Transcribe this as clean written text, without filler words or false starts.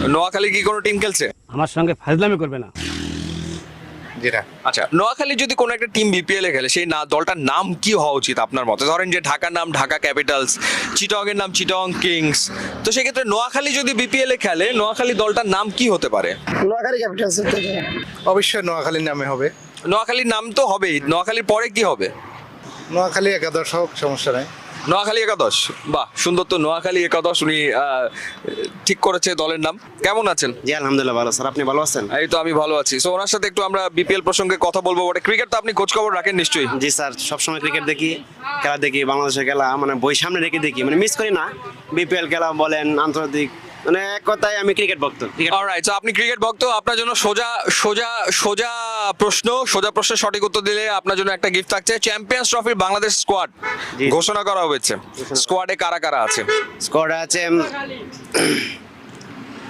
নোয়াখালী কি কোনো টিম খেলছে? আমার সঙ্গে ফাজলামি করবে না। যেটা আচ্ছা, নোয়াখালী যদি কোনো একটা টিম বিপিএল এ খেলে, সেই দলটার নাম কি হওয়া উচিত আপনার মতে? ধরেন যে ঢাকার নাম ঢাকা ক্যাপিটালস, চিটং এর নাম চিটং কিংস, তো সেক্ষেত্রে নোয়াখালী যদি বিপিএল এ খেলে, নোয়াখালী দলটার নাম কি হতে পারে? নোয়াখালী ক্যাপিটালস অবশ্যই নোয়াখালীর নামে হবে। নোয়াখালীর নাম তো হবেই, নোয়াখালীর পরে কি হবে? নোয়াখালী একাদশ হোক, সমস্যা নাই। নোয়াখালী একাদশ, বাহ সুন্দর। তো নোয়াখালী একাদশ উনি ঠিক করেছে দলের নাম। কেমন আছেন? জি আলহামদুলিল্লাহ ভালো স্যার, আপনি ভালো আছেন? এই তো আমি ভালো আছি। সো ওনার সাথে একটু আমরা বিপিএল প্রসঙ্গে কথা বলবো। বটে ক্রিকেট তো আপনি খোঁজ খবর রাখেন নিশ্চয়ই? জি স্যার, সবসময় ক্রিকেট দেখি, খেলা দেখি, বাংলাদেশের খেলা মানে বই সামনে রেখে দেখি, মানে মিস করি না। বিপিএল খেলা বলেন, আন্তর্জাতিক, মানে এক কথায় আমি ক্রিকেট ভক্ত। অলরাইট, সো আপনি ক্রিকেট ভক্ত। আপনার জন্য সোজা সোজা সোজা সোজা প্রশ্নের সঠিক উত্তর দিলে আপনার জন্য একটা গিফট থাকছে। চ্যাম্পিয়ন্স ট্রফির বাংলাদেশ স্কোয়াড জি। ঘোষণা করা হয়েছে। স্কোয়াডে কারা কারা আছে? স্কোয়াডে আছে